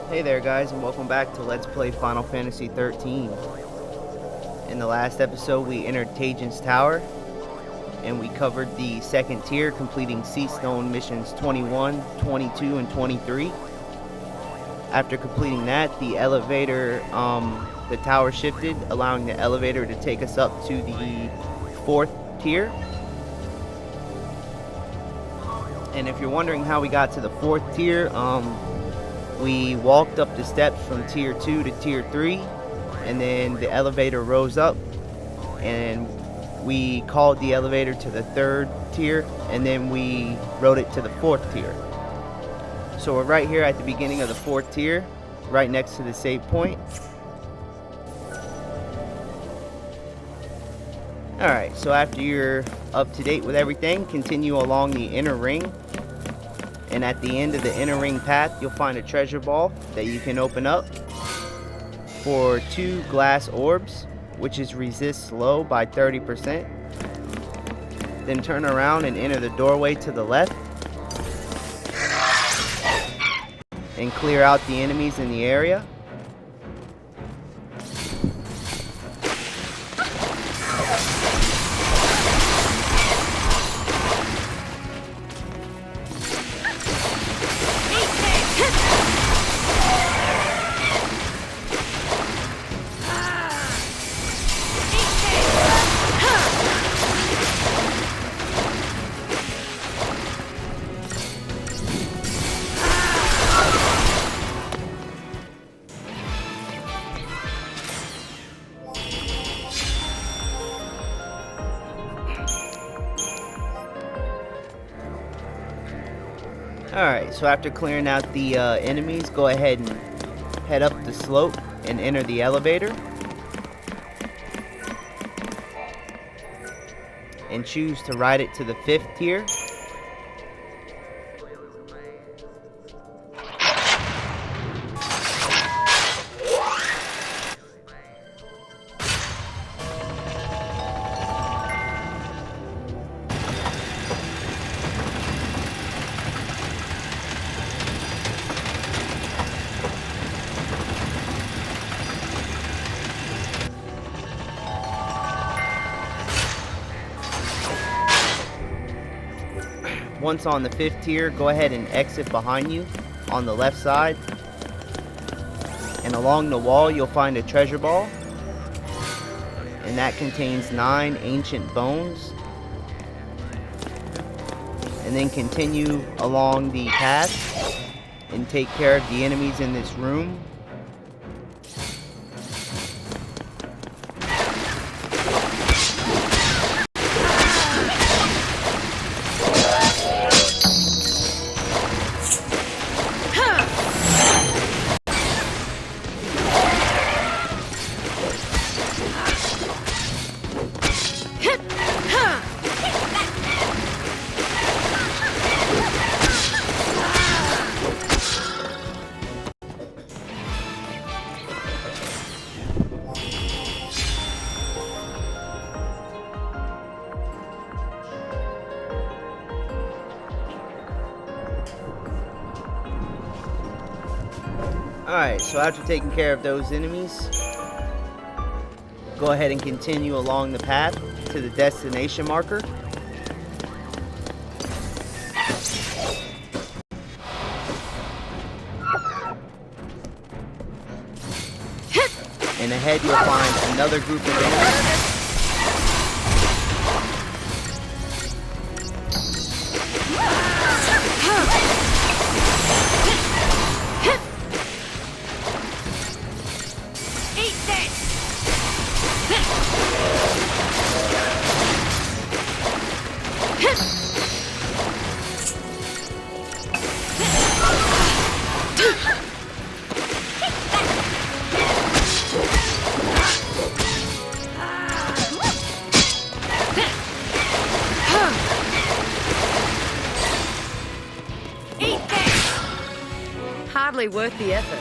Hey there guys, and welcome back to Let's Play Final Fantasy XIII. In the last episode we entered Taejin's tower and we covered the second tier, completing Cie'th missions 21, 22, and 23. After completing that, the elevator, the tower shifted, allowing the elevator to take us up to the 4th tier. And if you're wondering how we got to the 4th tier, we walked up the steps from tier 2 to tier 3, and then the elevator rose up and we called the elevator to the 3rd tier, and then we rode it to the 4th tier. So we're right here at the beginning of the 4th tier, right next to the save point. Alright, so after you're up to date with everything, continue along the inner ring. And at the end of the inner ring path, you'll find a treasure ball that you can open up for 2 glass orbs, which is resist slow by 30%. Then turn around and enter the doorway to the left and clear out the enemies in the area. Alright, so after clearing out the enemies, go ahead and head up the slope and enter the elevator. And choose to ride it to the 5th tier. Once on the 5th tier, go ahead and exit behind you on the left side. And along the wall, you'll find a treasure ball. And that contains 9 ancient bones. And then continue along the path and take care of the enemies in this room. Alright, so after taking care of those enemies, go ahead and continue along the path to the destination marker. And ahead you'll find another group of enemies. Hardly worth the effort.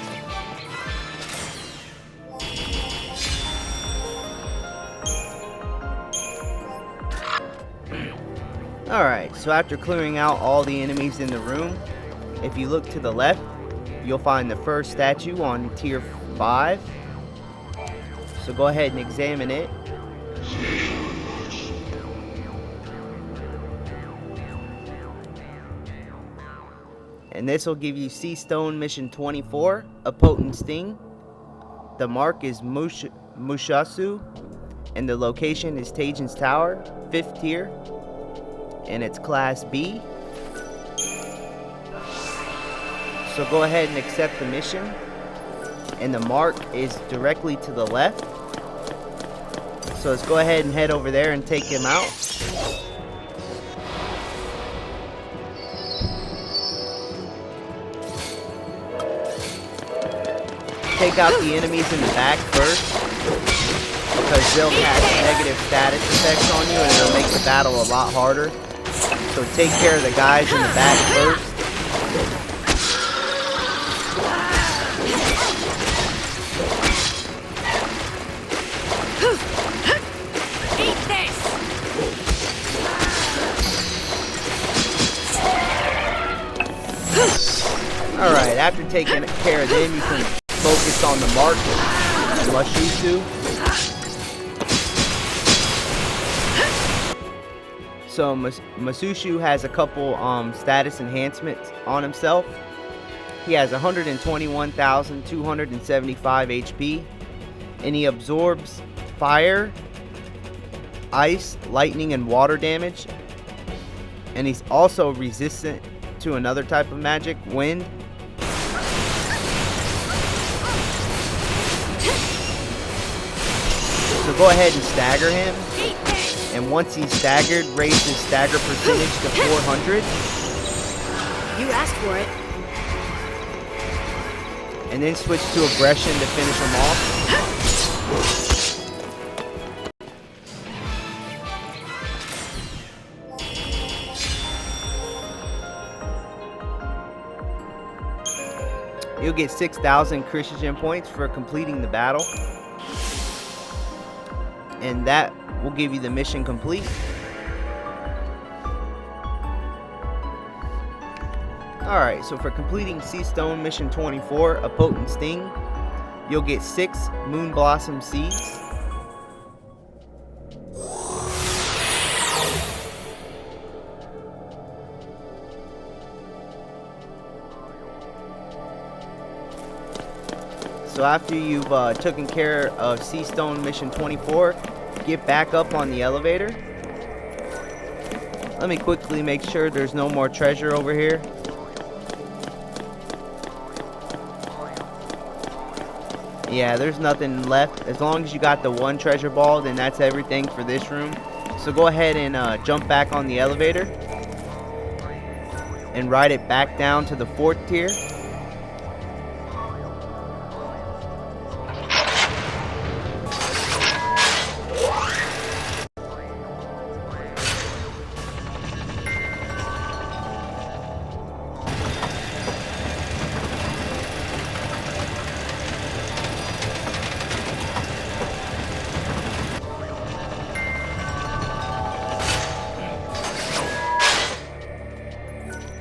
Alright, so after clearing out all the enemies in the room, if you look to the left, you'll find the first statue on tier 5. So go ahead and examine it. And this will give you Sea Stone Mission 24, a potent sting. The mark is Mushasu, and the location is Taejin's Tower, 5th tier, and it's class B. So go ahead and accept the mission, and the mark is directly to the left. So let's go ahead and head over there and take him out. Take out the enemies in the back first, because they'll have negative status effects on you and it'll make the battle a lot harder. So take care of the guys in the back first. Alright, after taking care of them, you can focus on the mark, Mushisu. So Masushu has a couple status enhancements on himself. He has 121,275 HP, and he absorbs fire, ice, lightning, and water damage. And he's also resistant to another type of magic, wind. So go ahead and stagger him, and once he's staggered, raise his stagger percentage to 400. You asked for it. And then switch to aggression to finish him off. You'll get 6,000 Christian points for completing the battle. And that will give you the mission complete. Alright, so for completing Sea Stone Mission 24, a potent sting, you'll get 6 Moon Blossom Seeds. So after you've taken care of Sea Stone Mission 24, get back up on the elevator. Let me quickly make sure there's no more treasure over here. Yeah, there's nothing left. As long as you got the one treasure ball, then that's everything for this room. So go ahead and jump back on the elevator and ride it back down to the 4th tier.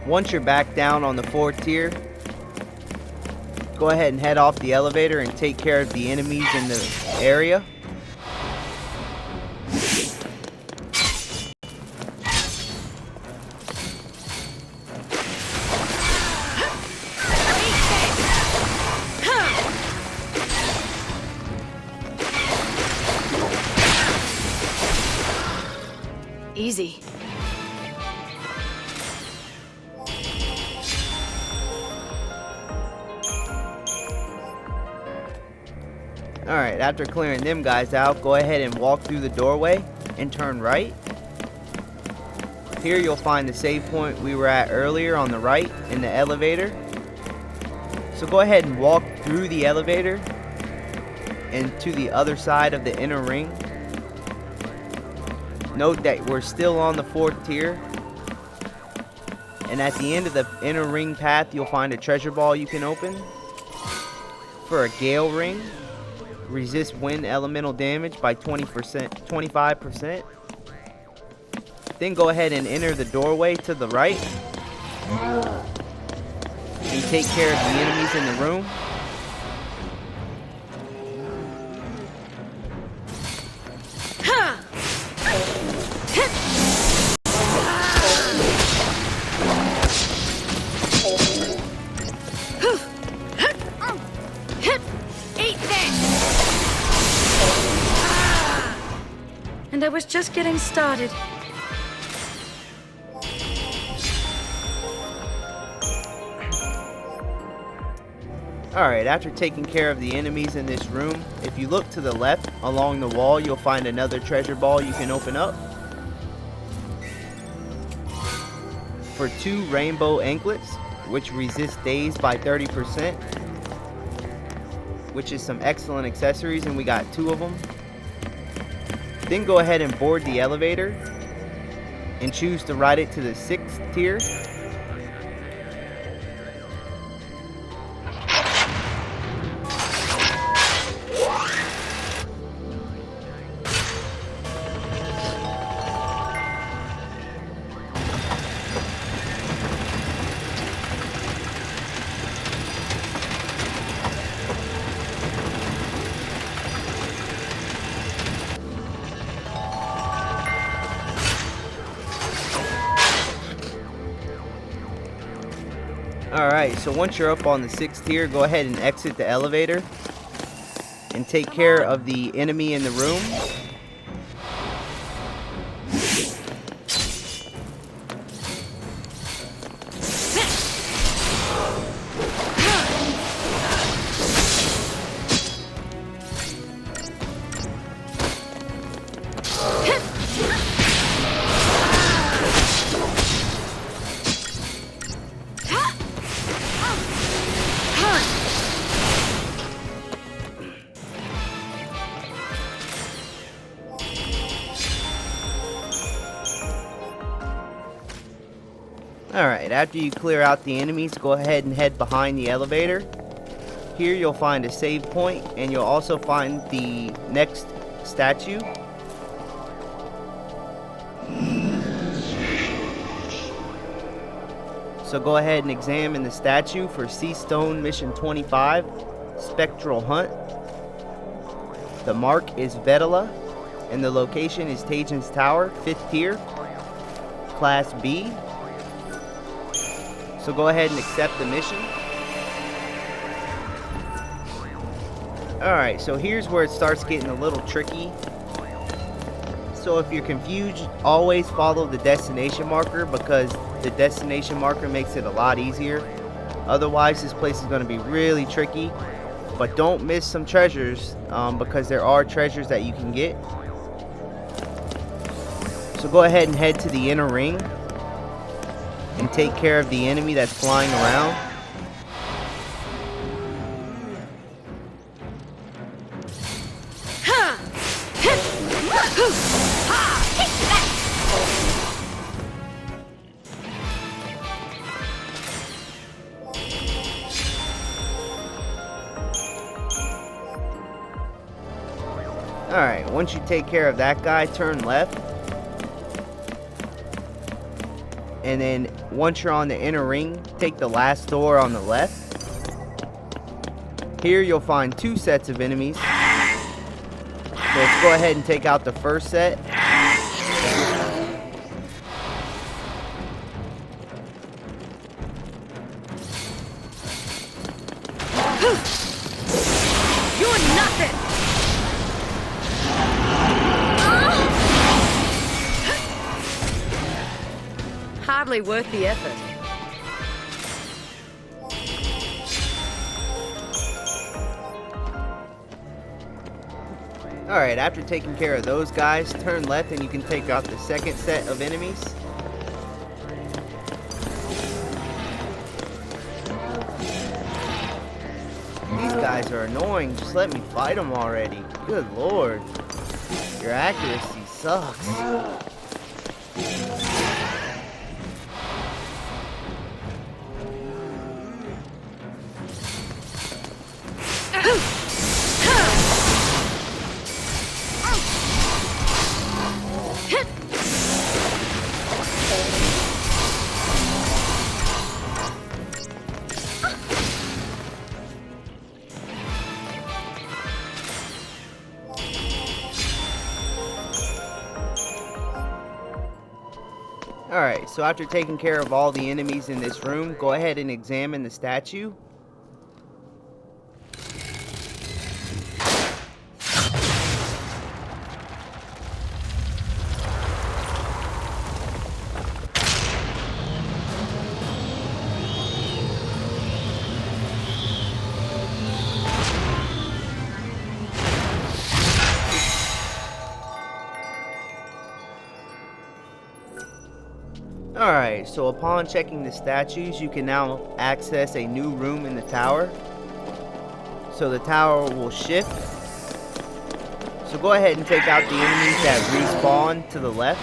Once you're back down on the 4th tier, go ahead and head off the elevator and take care of the enemies in the area. Easy. Alright, after clearing them guys out, go ahead and walk through the doorway and turn right. Here you'll find the save point we were at earlier on the right in the elevator. So go ahead and walk through the elevator and to the other side of the inner ring. Note that we're still on the 4th tier. And at the end of the inner ring path, you'll find a treasure ball you can open for a gale ring. Resist wind elemental damage by 25%. Then go ahead and enter the doorway to the right. and you take care of the enemies in the room. And I was just getting started. Alright, after taking care of the enemies in this room, if you look to the left along the wall, you'll find another treasure ball you can open up. For 2 rainbow anklets, which resist daze by 30%, which is some excellent accessories, and we got 2 of them. Then go ahead and board the elevator and choose to ride it to the 6th tier. Alright, so once you're up on the 6th tier, go ahead and exit the elevator and take care of the enemy in the room. Alright, after you clear out the enemies, go ahead and head behind the elevator. Here you'll find a save point, and you'll also find the next statue. So go ahead and examine the statue for Cie'th Mission 25, Spectral Hunt. The mark is Vedala, and the location is Taejin's Tower, 5th tier, Class B. So go ahead and accept the mission. Alright, so here's where it starts getting a little tricky. So if you're confused, always follow the destination marker, because the destination marker makes it a lot easier. Otherwise, this place is going to be really tricky. But don't miss some treasures, because there are treasures that you can get. So go ahead and head to the inner ring and take care of the enemy that's flying around. Alright, once you take care of that guy, turn left. And then once you're on the inner ring, take the last door on the left. Here you'll find 2 sets of enemies. So let's go ahead and take out the first set. You're nothing! Hardly worth the effort. Alright, after taking care of those guys, turn left and you can take out the second set of enemies. These guys are annoying, just let me fight them already. Good lord. Your accuracy sucks. Alright, so after taking care of all the enemies in this room, go ahead and examine the statue. Alright, so upon checking the statues, you can now access a new room in the tower. So the tower will shift. So go ahead and take out the enemies that respawn to the left.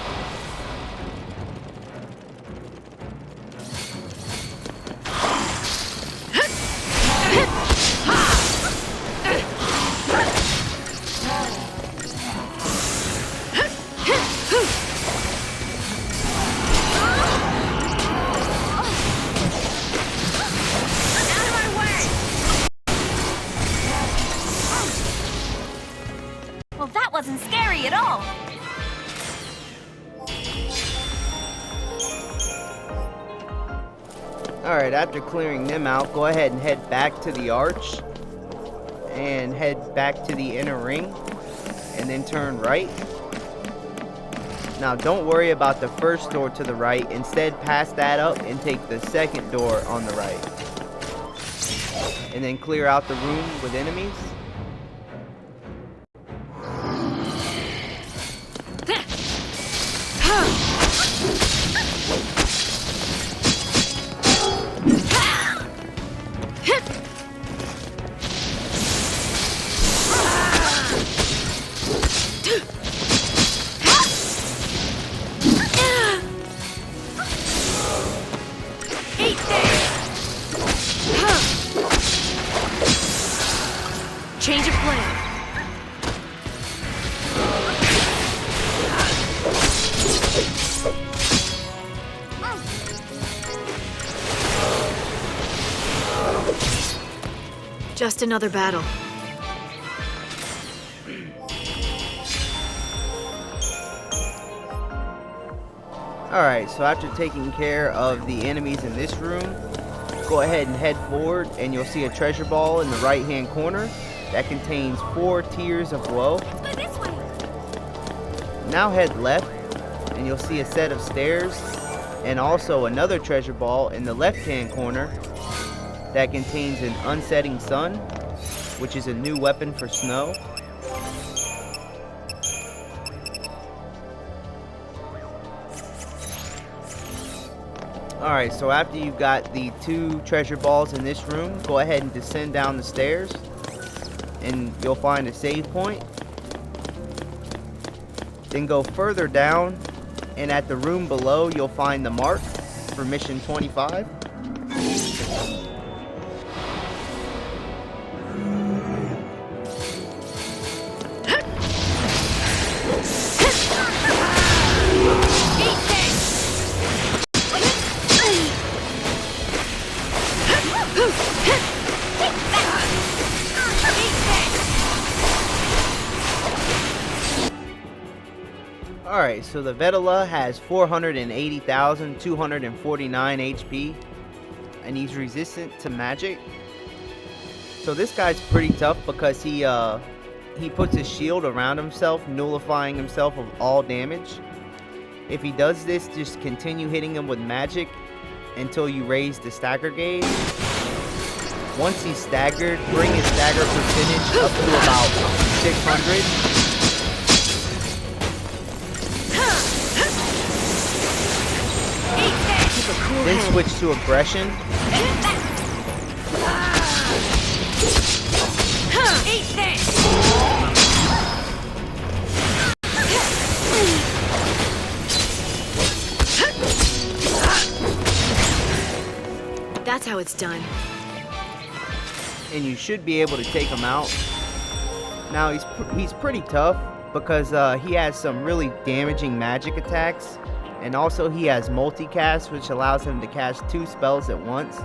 Well, that wasn't scary at all. Alright, after clearing them out, go ahead and head back to the arch. And head back to the inner ring. And then turn right. Now don't worry about the first door to the right. Instead, pass that up and take the second door on the right. And then clear out the room with enemies. Change of plan. Just another battle. Alright, so after taking care of the enemies in this room, go ahead and head forward and you'll see a treasure ball in the right hand corner that contains 4 tiers of woe. Let's go this way. Now head left and you'll see a set of stairs and also another treasure ball in the left hand corner that contains an unsetting sun, which is a new weapon for snow. Alright, so after you've got the 2 treasure balls in this room, go ahead and descend down the stairs and you'll find a save point. Then go further down and at the room below you'll find the mark for mission 25. Alright, so the Vedala has 480,249 HP, and he's resistant to magic. So this guy's pretty tough because he puts his shield around himself, nullifying himself of all damage. If he does this, just continue hitting him with magic until you raise the stagger gauge. Once he's staggered, bring his stagger percentage up to about 600. Then switch to aggression. That's how it's done. And you should be able to take him out. Now he's pretty tough because he has some really damaging magic attacks. And also he has multicast, which allows him to cast 2 spells at once.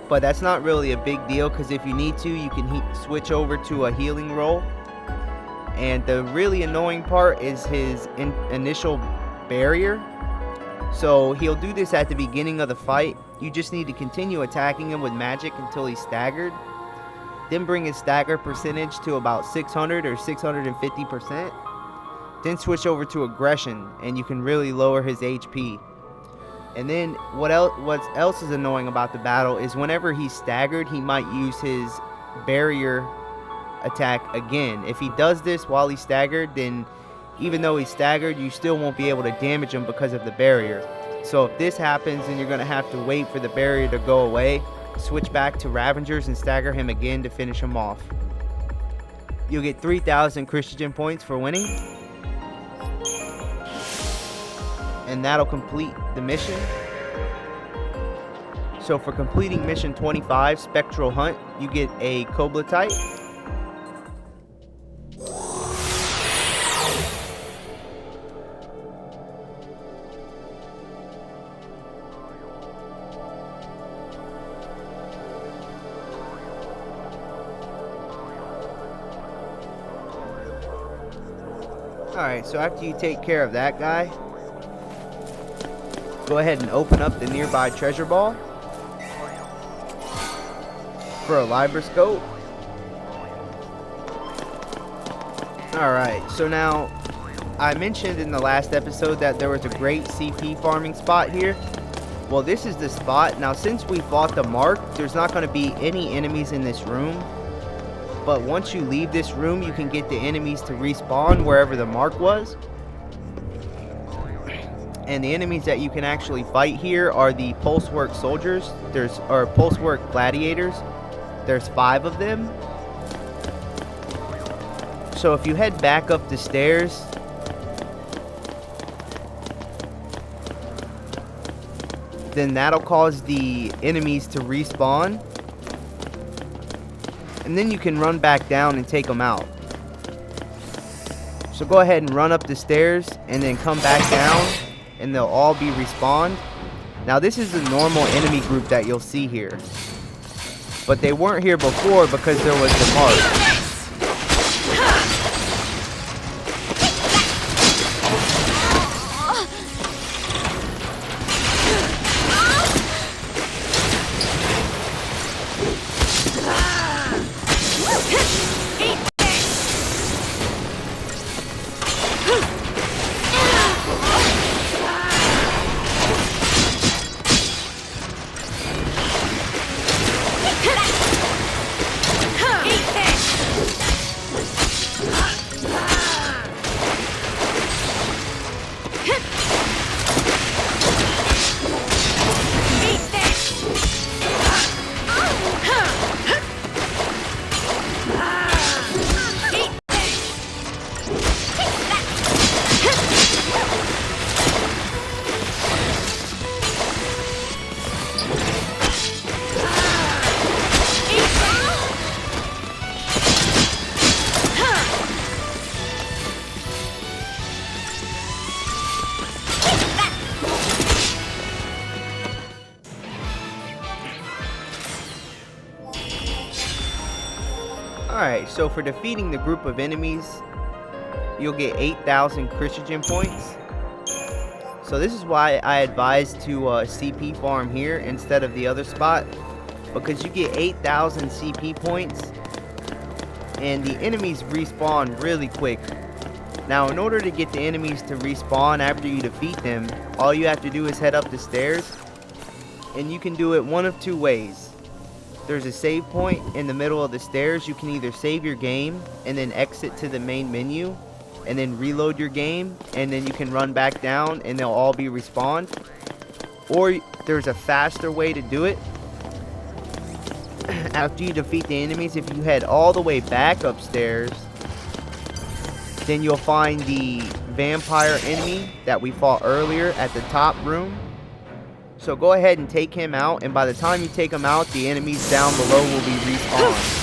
But that's not really a big deal because if you need to, you can switch over to a healing roll. And the really annoying part is his initial barrier. So he'll do this at the beginning of the fight. You just need to continue attacking him with magic until he's staggered. Then bring his stagger percentage to about 600 or 650%. Then switch over to aggression, and you can really lower his HP. And then what else is annoying about the battle is whenever he's staggered, he might use his barrier attack again. If he does this while he's staggered, then even though he's staggered, you still won't be able to damage him because of the barrier. So if this happens, then you're going to have to wait for the barrier to go away, switch back to Ravengers and stagger him again to finish him off. You'll get 3,000 Christian points for winning. And that'll complete the mission. So for completing mission 25, Spectral Hunt, you get a Koblatite. Alright, so after you take care of that guy, go ahead and open up the nearby treasure ball for a Libroscope. Alright, so now I mentioned in the last episode that there was a great CP farming spot here. Well, this is the spot. Now, since we fought the Mark, there's not going to be any enemies in this room. But once you leave this room, you can get the enemies to respawn wherever the Mark was. And the enemies that you can actually fight here are the Pulsework Soldiers. Or Pulsework Gladiators. There's 5 of them. So if you head back up the stairs, then that'll cause the enemies to respawn. And then you can run back down and take them out. So go ahead and run up the stairs and then come back down, and they'll all be respawned. Now this is the normal enemy group that you'll see here, but they weren't here before because there was the Mark. Alright, so for defeating the group of enemies, you'll get 8,000 Christian points. So this is why I advise to CP farm here instead of the other spot, because you get 8,000 CP points and the enemies respawn really quick. Now in order to get the enemies to respawn after you defeat them, all you have to do is head up the stairs, and you can do it one of 2 ways. There's a save point in the middle of the stairs. You can either save your game and then exit to the main menu and then reload your game, and then you can run back down and they'll all be respawned. Or there's a faster way to do it. After you defeat the enemies, if you head all the way back upstairs, then you'll find the vampire enemy that we fought earlier at the top room. So go ahead and take him out, and by the time you take him out, the enemies down below will be respawned.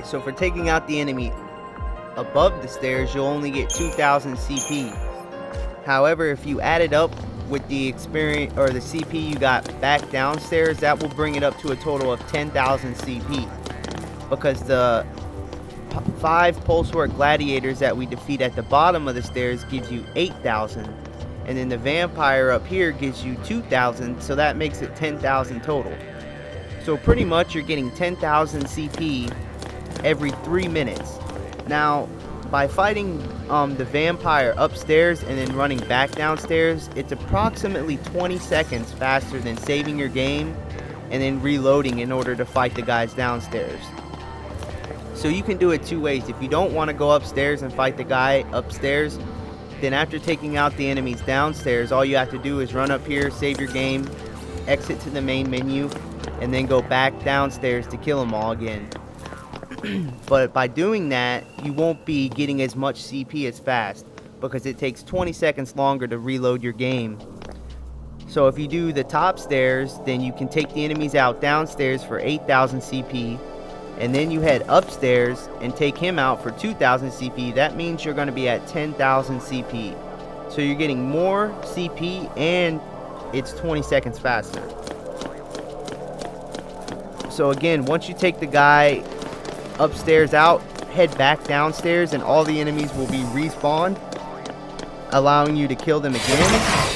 So for taking out the enemy above the stairs, you'll only get 2,000 CP. However, if you add it up with the experience or the CP you got back downstairs, that will bring it up to a total of 10,000 CP. Because the 5 Pulsework Gladiators that we defeat at the bottom of the stairs gives you 8,000. And then the vampire up here gives you 2,000, so that makes it 10,000 total. So pretty much you're getting 10,000 CP every 3 minutes. Now, by fighting the vampire upstairs and then running back downstairs, it's approximately 20 seconds faster than saving your game and then reloading in order to fight the guys downstairs. So you can do it 2 ways. If you don't want to go upstairs and fight the guy upstairs, then after taking out the enemies downstairs, all you have to do is run up here, save your game, exit to the main menu, and then go back downstairs to kill them all again. But by doing that, you won't be getting as much CP as fast, because it takes 20 seconds longer to reload your game. So if you do the top stairs, then you can take the enemies out downstairs for 8,000 CP, and then you head upstairs and take him out for 2,000 CP. That means you're going to be at 10,000 CP. So you're getting more CP and it's 20 seconds faster. So again, once you take the guy upstairs out, head back downstairs and all the enemies will be respawned, allowing you to kill them again.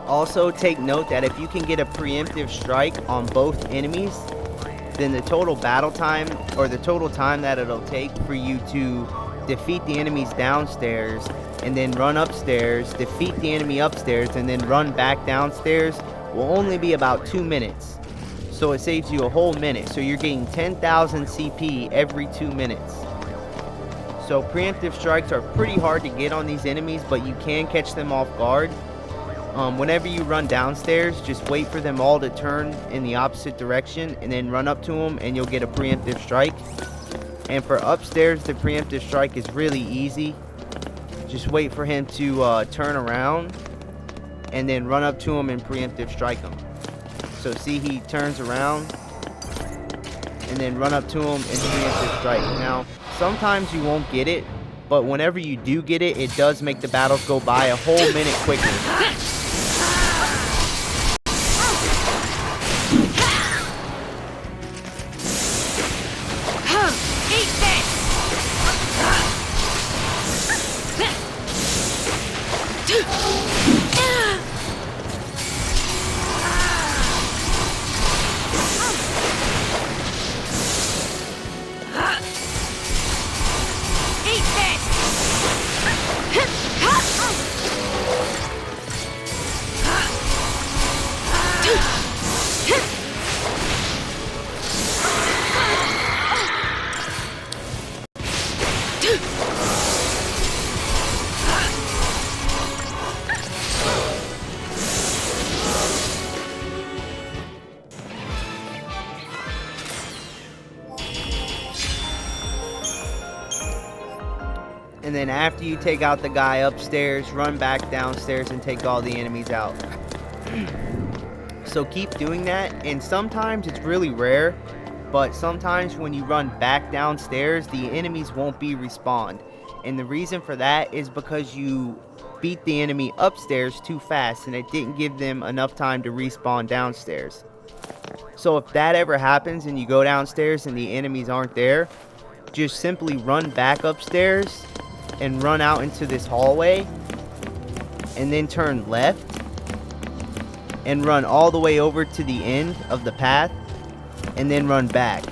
Also, take note that if you can get a preemptive strike on both enemies, then the total battle time, or the total time that it'll take for you to defeat the enemies downstairs and then run upstairs, defeat the enemy upstairs, and then run back downstairs, will only be about 2 minutes. So it saves you a whole minute. So you're getting 10,000 CP every 2 minutes. So preemptive strikes are pretty hard to get on these enemies, but you can catch them off guard. Whenever you run downstairs, just wait for them all to turn in the opposite direction and then run up to them and you'll get a preemptive strike. And for upstairs, the preemptive strike is really easy. Just wait for him to turn around and then run up to him and preemptive strike him. So see, he turns around and then run up to him and preemptive strike. Now, sometimes you won't get it, but whenever you do get it, it does make the battles go by a whole minute quicker. And then after you take out the guy upstairs, run back downstairs and take all the enemies out. So keep doing that, and sometimes it's really rare, but sometimes when you run back downstairs, the enemies won't be respawned. And the reason for that is because you beat the enemy upstairs too fast and it didn't give them enough time to respawn downstairs. So if that ever happens and you go downstairs and the enemies aren't there, just simply run back upstairs and run out into this hallway and then turn left and run all the way over to the end of the path and then run back.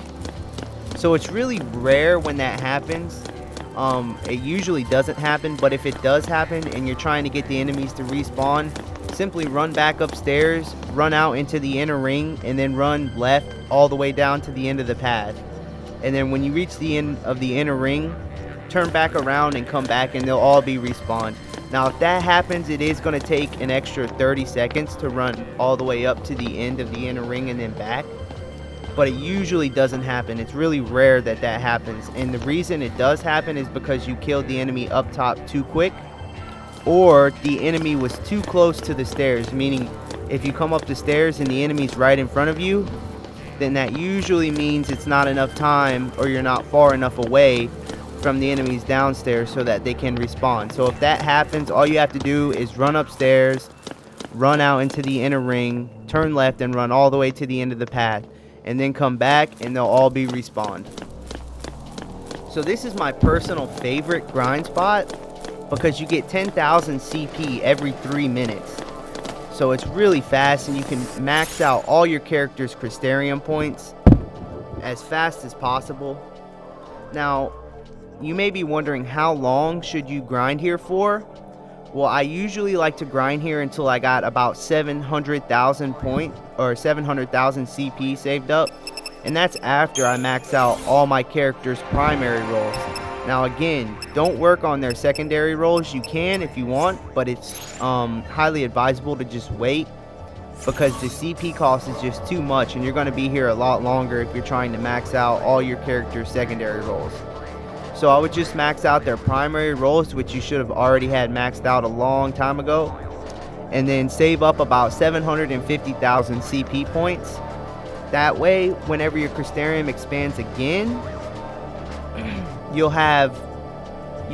So it's really rare when that happens. It usually doesn't happen, but if it does happen and you're trying to get the enemies to respawn, simply run back upstairs, run out into the inner ring, and then run left all the way down to the end of the path. And then when you reach the end of the inner ring, turn back around and come back, and they'll all be respawned. Now if that happens, it is going to take an extra 30 seconds to run all the way up to the end of the inner ring and then back, but it usually doesn't happen. It's really rare that that happens, and the reason it does happen is because you killed the enemy up top too quick, or the enemy was too close to the stairs, meaning if you come up the stairs and the enemy's right in front of you, then that usually means it's not enough time, or you're not far enough away from the enemies downstairs so that they can respawn. So if that happens, all you have to do is run upstairs, run out into the inner ring, turn left, and run all the way to the end of the path, and then come back and they'll all be respawned. So this is my personal favorite grind spot because you get 10,000 CP every 3 minutes. So it's really fast, and you can max out all your characters' Crystarium points as fast as possible. Now, you may be wondering, how long should you grind here for? Well, I usually like to grind here until I got about 700,000 CP saved up, and that's after I max out all my characters' primary roles. Now again, don't work on their secondary roles. You can if you want, but it's highly advisable to just wait, because the CP cost is just too much, and you're going to be here a lot longer if you're trying to max out all your characters' secondary roles. So I would just max out their primary roles, which you should have already had maxed out a long time ago, and then save up about 750,000 CP points. That way, whenever your Crystarium expands again, you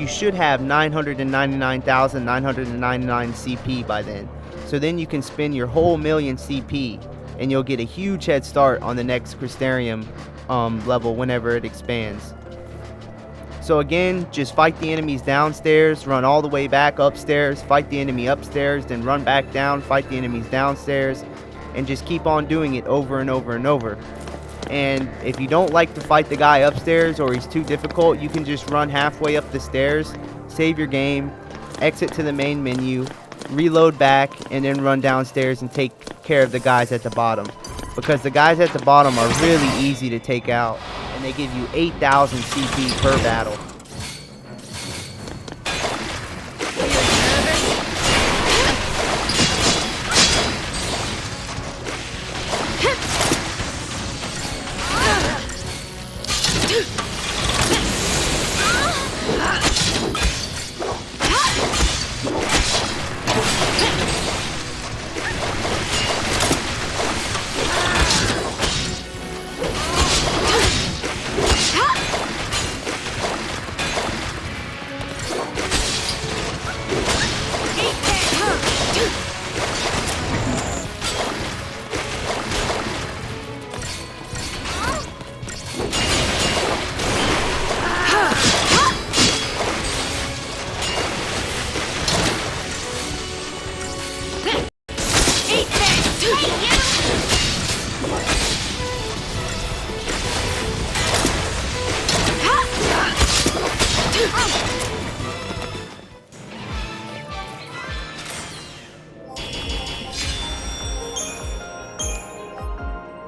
should have 999,999 CP by then. So then you can spend your whole million CP, and you'll get a huge head start on the next Crystarium level whenever it expands. So again, just fight the enemies downstairs, run all the way back upstairs, fight the enemy upstairs, then run back down, fight the enemies downstairs, and just keep on doing it over and over and over. And if you don't like to fight the guy upstairs, or he's too difficult, you can just run halfway up the stairs, save your game, exit to the main menu, reload back, and then run downstairs and take care of the guys at the bottom. Because the guys at the bottom are really easy to take out, and they give you 8,000 CP per battle.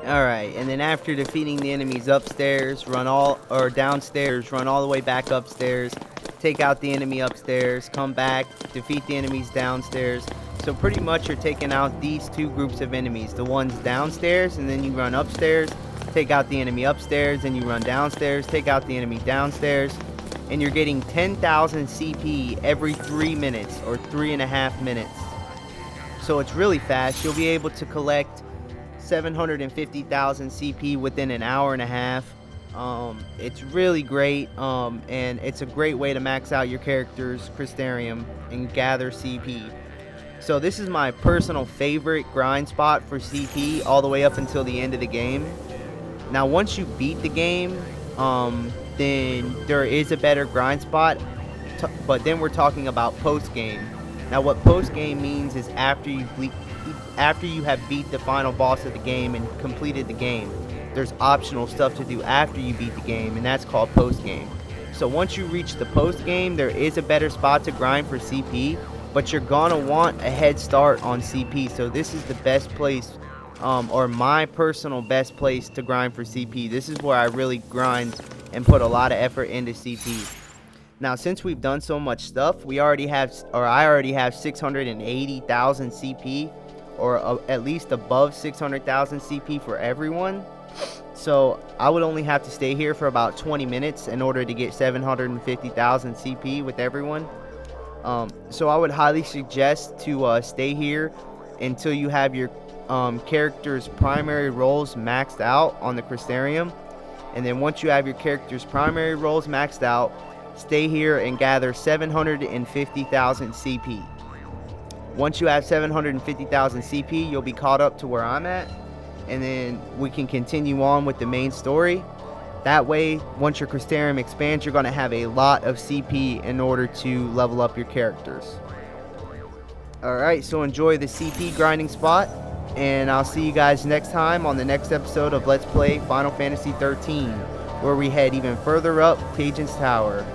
Alright, and then after defeating the enemies upstairs, downstairs, run all the way back upstairs, take out the enemy upstairs, come back, defeat the enemies downstairs. So pretty much you're taking out these two groups of enemies, the ones downstairs, and then you run upstairs, take out the enemy upstairs, and you run downstairs, take out the enemy downstairs, and you're getting 10,000 CP every 3 minutes, or 3.5 minutes. So it's really fast. You'll be able to collect 750,000 CP within an hour and a half. It's really great, and it's a great way to max out your character's Crystarium and gather CP. So this is my personal favorite grind spot for CP all the way up until the end of the game. Now once you beat the game, then there is a better grind spot, but then we're talking about post-game. Now what post-game means is after you have beat the final boss of the game and completed the game, there's optional stuff to do after you beat the game, and that's called post-game. So once you reach the post-game, there is a better spot to grind for CP, but you're gonna want a head start on CP. So this is the best place, or my personal best place to grind for CP. This is where I really grind and put a lot of effort into CP. Now, since we've done so much stuff, I already have 680,000 CP, or at least above 600,000 CP for everyone. So I would only have to stay here for about 20 minutes in order to get 750,000 CP with everyone. So I would highly suggest to stay here until you have your character's primary roles maxed out on the Crystarium. And then once you have your character's primary roles maxed out, stay here and gather 750,000 CP. Once you have 750,000 CP, you'll be caught up to where I'm at, and then we can continue on with the main story. That way, once your Crystarium expands, you're going to have a lot of CP in order to level up your characters. Alright, so enjoy the CP grinding spot, and I'll see you guys next time on the next episode of Let's Play Final Fantasy XIII, where we head even further up Taejin's Tower.